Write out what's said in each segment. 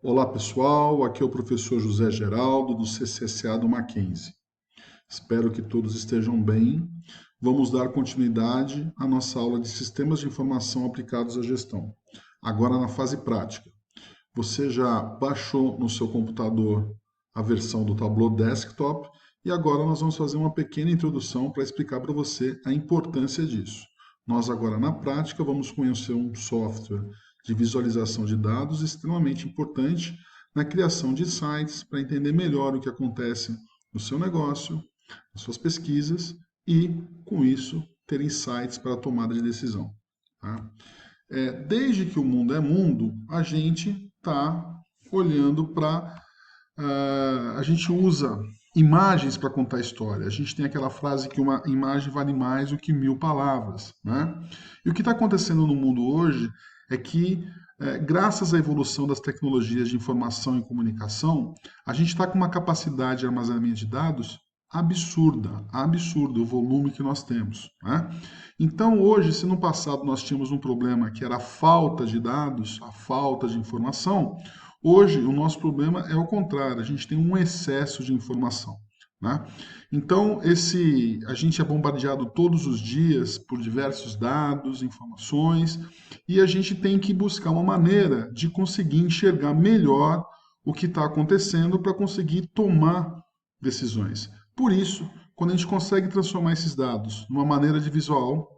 Olá pessoal, aqui é o professor José Geraldo do CCSA do Mackenzie. Espero que todos estejam bem. Vamos dar continuidade à nossa aula de sistemas de informação aplicados à gestão. Agora na fase prática. Você já baixou no seu computador a versão do Tableau Desktop e agora nós vamos fazer uma pequena introdução para explicar para você a importância disso. Nós agora na prática vamos conhecer um software de visualização de dados extremamente importante na criação de sites para entender melhor o que acontece no seu negócio, nas suas pesquisas e, com isso, ter insights para a tomada de decisão. Tá? Desde que o mundo é mundo, a gente está olhando para. A gente usa imagens para contar história. A gente tem aquela frase que uma imagem vale mais do que 1000 palavras. Né? E o que está acontecendo no mundo hoje é que, graças à evolução das tecnologias de informação e comunicação, a gente está com uma capacidade de armazenamento de dados absurda o volume que nós temos. Né? Então, hoje, se no passado nós tínhamos um problema que era a falta de dados, a falta de informação, hoje o nosso problema é o contrário, a gente tem um excesso de informação. Né? Então, a gente é bombardeado todos os dias por diversos dados, informações, e a gente tem que buscar uma maneira de conseguir enxergar melhor o que está acontecendo para conseguir tomar decisões. Por isso, quando a gente consegue transformar esses dados numa maneira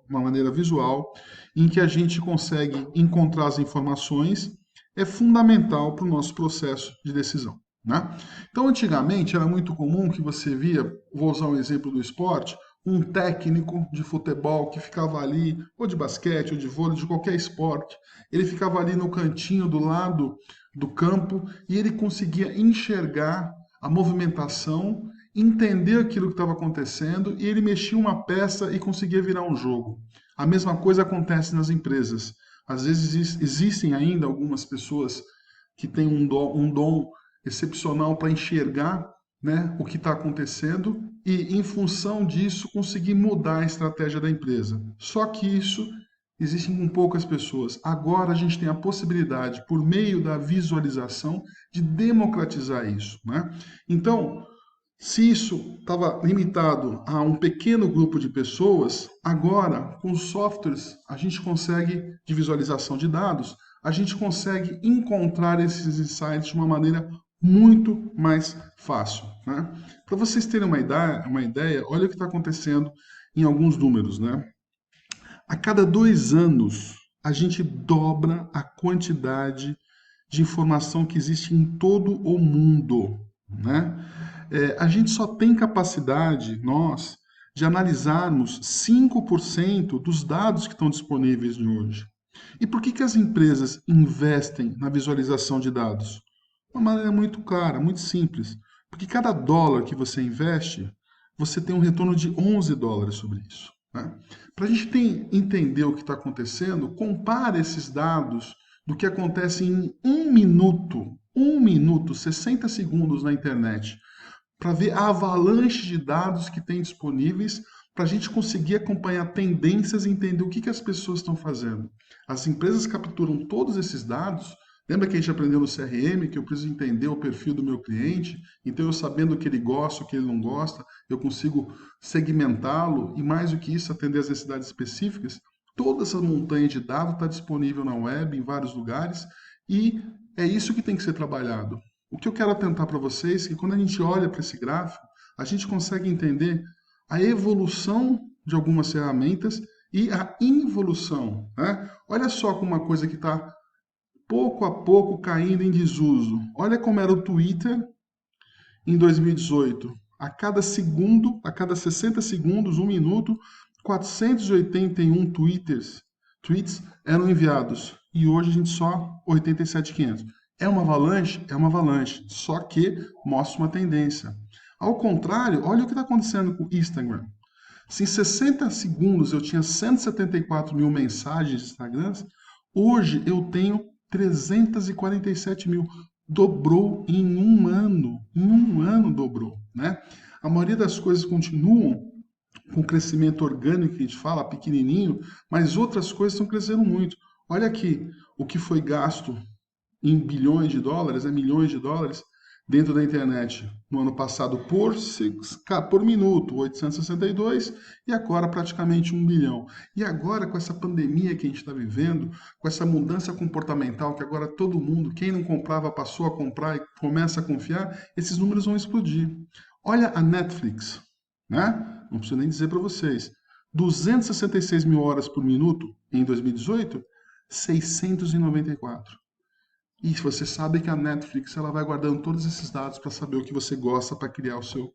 uma maneira visual, em que a gente consegue encontrar as informações, é fundamental para o nosso processo de decisão. Né? Então, antigamente era muito comum que você via, vou usar um exemplo do esporte, um técnico de futebol que ficava ali, ou de basquete, ou de vôlei, de qualquer esporte, ele ficava ali no cantinho do lado do campo e ele conseguia enxergar a movimentação, entender aquilo que estava acontecendo e ele mexia uma peça e conseguia virar um jogo. A mesma coisa acontece nas empresas. Às vezes existem ainda algumas pessoas que têm um dom excepcional para enxergar, né, o que está acontecendo e, em função disso, conseguir mudar a estratégia da empresa. Só que isso existe com poucas pessoas. Agora a gente tem a possibilidade, por meio da visualização, de democratizar isso. Né? Então, se isso estava limitado a um pequeno grupo de pessoas, agora, com softwares, a gente consegue, de visualização de dados, a gente consegue encontrar esses insights de uma maneira muito mais fácil. Né? Para vocês terem uma ideia, olha o que está acontecendo em alguns números. Né? A cada 2 anos, a gente dobra a quantidade de informação que existe em todo o mundo. Né? A gente só tem capacidade, nós, de analisarmos 5% dos dados que estão disponíveis de hoje. E por que as empresas investem na visualização de dados? De uma maneira muito clara, muito simples. Porque cada dólar que você investe, você tem um retorno de 11 dólares sobre isso. Né? Para a gente entender o que está acontecendo, compare esses dados do que acontece em um minuto, 60 segundos na internet, para ver a avalanche de dados que tem disponíveis para a gente conseguir acompanhar tendências e entender o que as pessoas estão fazendo. As empresas capturam todos esses dados. Lembra que a gente aprendeu no CRM que eu preciso entender o perfil do meu cliente? Então, eu sabendo o que ele gosta, o que ele não gosta, eu consigo segmentá-lo e, mais do que isso, atender às necessidades específicas. Toda essa montanha de dados está disponível na web, em vários lugares, e é isso que tem que ser trabalhado. O que eu quero atentar para vocês é que quando a gente olha para esse gráfico, a gente consegue entender a evolução de algumas ferramentas e a involução. Né? Olha só como uma coisa que está pouco a pouco caindo em desuso. Olha como era o Twitter em 2018. A cada segundo, a cada 60 segundos, um minuto, 481 tweets eram enviados. E hoje a gente só 87.500. É uma avalanche? É uma avalanche. Só que mostra uma tendência. Ao contrário, olha o que está acontecendo com o Instagram. Se em 60 segundos eu tinha 174 mil mensagens de Instagram, hoje eu tenho 347 mil. Dobrou em um ano. Em um ano dobrou. Né? A maioria das coisas continuam com crescimento orgânico, que a gente fala, pequenininho, mas outras coisas estão crescendo muito. Olha aqui o que foi gasto em bilhões de dólares, milhões de dólares, dentro da internet no ano passado por minuto, 862, e agora praticamente 1 bilhão. E agora, com essa pandemia que a gente está vivendo, com essa mudança comportamental, que agora todo mundo, quem não comprava, passou a comprar e começa a confiar, esses números vão explodir. Olha a Netflix, né? Não preciso nem dizer para vocês. 266 mil horas por minuto em 2018, 694. E você sabe que a Netflix ela vai guardando todos esses dados para saber o que você gosta para criar o seu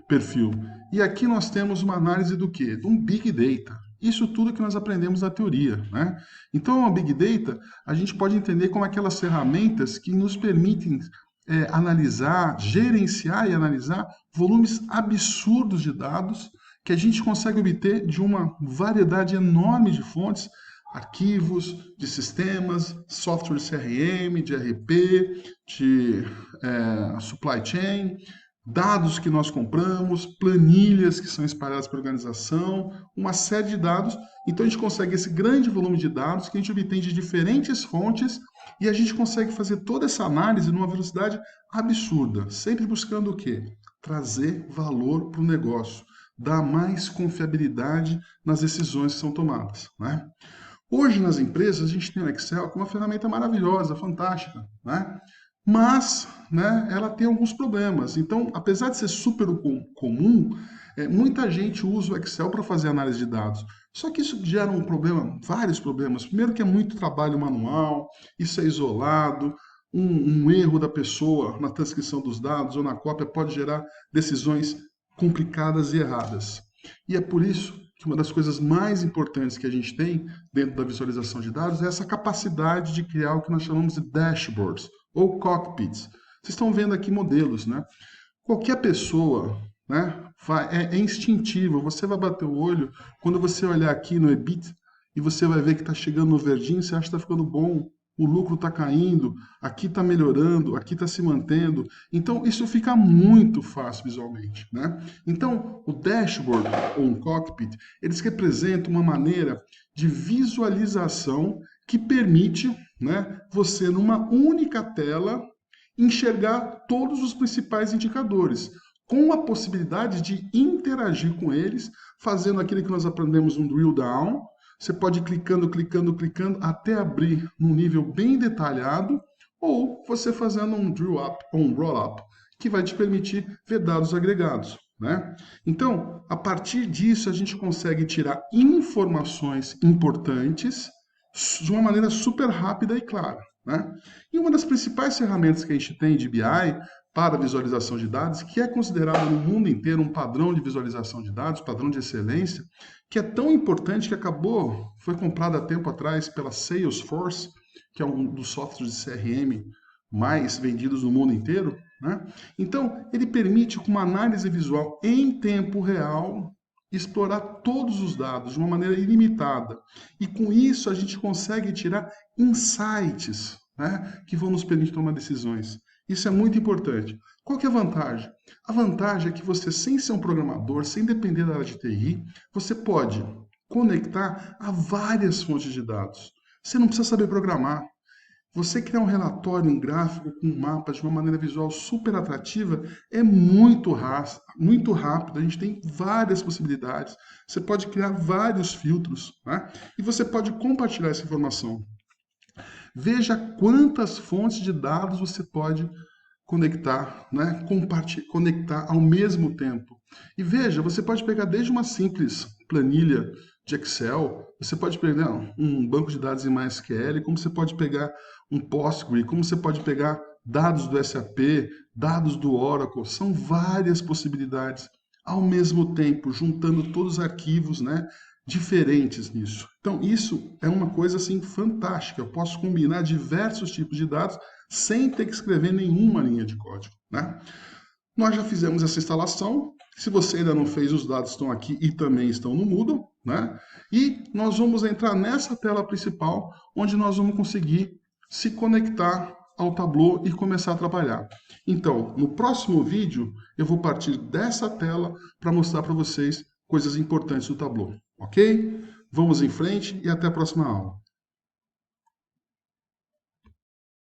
perfil. E aqui nós temos uma análise do quê? De um Big Data. Isso tudo que nós aprendemos na teoria, né? Então, a Big Data, a gente pode entender como aquelas ferramentas que nos permitem analisar, gerenciar e analisar volumes absurdos de dados que a gente consegue obter de uma variedade enorme de fontes, arquivos, de sistemas, software de CRM, de RP, de supply chain, dados que nós compramos, planilhas que são espalhadas pela organização, uma série de dados. Então a gente consegue esse grande volume de dados que a gente obtém de diferentes fontes e a gente consegue fazer toda essa análise numa velocidade absurda, sempre buscando o quê? Trazer valor para o negócio, dar mais confiabilidade nas decisões que são tomadas, né? Hoje, nas empresas, a gente tem o Excel como uma ferramenta maravilhosa, fantástica, né? Mas, né, ela tem alguns problemas. Então, apesar de ser super comum, muita gente usa o Excel para fazer análise de dados. Só que isso gera um problema, vários problemas. Primeiro que é muito trabalho manual, isso é isolado, um erro da pessoa na transcrição dos dados ou na cópia pode gerar decisões complicadas e erradas. E é por isso que uma das coisas mais importantes que a gente tem dentro da visualização de dados é essa capacidade de criar o que nós chamamos de dashboards ou cockpits. Vocês estão vendo aqui modelos, né? Qualquer pessoa, né, é instintivo, você vai bater o olho, quando você olhar aqui no EBIT e você vai ver que está chegando no verdinho, você acha que está ficando bom, o lucro está caindo, aqui está melhorando, aqui está se mantendo. Então, isso fica muito fácil visualmente, né? Então, o dashboard ou um cockpit, eles representam uma maneira de visualização que permite, né, você, numa única tela, enxergar todos os principais indicadores, com a possibilidade de interagir com eles, fazendo aquilo que nós aprendemos no drill down. Você pode ir clicando, clicando, clicando, até abrir num nível bem detalhado, ou você fazendo um drill up ou um roll up, que vai te permitir ver dados agregados, né? Então, a partir disso, a gente consegue tirar informações importantes de uma maneira super rápida e clara, né? E uma das principais ferramentas que a gente tem de BI para visualização de dados, que é considerado no mundo inteiro um padrão de visualização de dados, padrão de excelência, que é tão importante que foi comprado há tempo atrás pela Salesforce, que é um dos softwares de CRM mais vendidos no mundo inteiro, né? Então, ele permite, com uma análise visual em tempo real, explorar todos os dados de uma maneira ilimitada. E com isso a gente consegue tirar insights, né, que vão nos permitir tomar decisões. Isso é muito importante. Qual que é a vantagem? A vantagem é que você, sem ser um programador, sem depender da área de TI, você pode conectar a várias fontes de dados. Você não precisa saber programar. Você criar um relatório, um gráfico com um mapa de uma maneira visual super atrativa é muito rápido. A gente tem várias possibilidades. Você pode criar vários filtros, né? E você pode compartilhar essa informação. Veja quantas fontes de dados você pode conectar, né? Conectar ao mesmo tempo. E veja, você pode pegar desde uma simples planilha de Excel, você pode pegar um banco de dados em MySQL, como você pode pegar um Postgre, como você pode pegar dados do SAP, dados do Oracle, são várias possibilidades ao mesmo tempo, juntando todos os arquivos, né, diferentes nisso. Então, isso é uma coisa assim fantástica. Eu posso combinar diversos tipos de dados sem ter que escrever nenhuma linha de código, né? Nós já fizemos essa instalação. Se você ainda não fez, os dados estão aqui e também estão no Moodle, né? E nós vamos entrar nessa tela principal, onde nós vamos conseguir se conectar ao Tableau e começar a trabalhar. Então, no próximo vídeo, eu vou partir dessa tela para mostrar para vocês coisas importantes do Tableau, ok? Vamos em frente e até a próxima aula.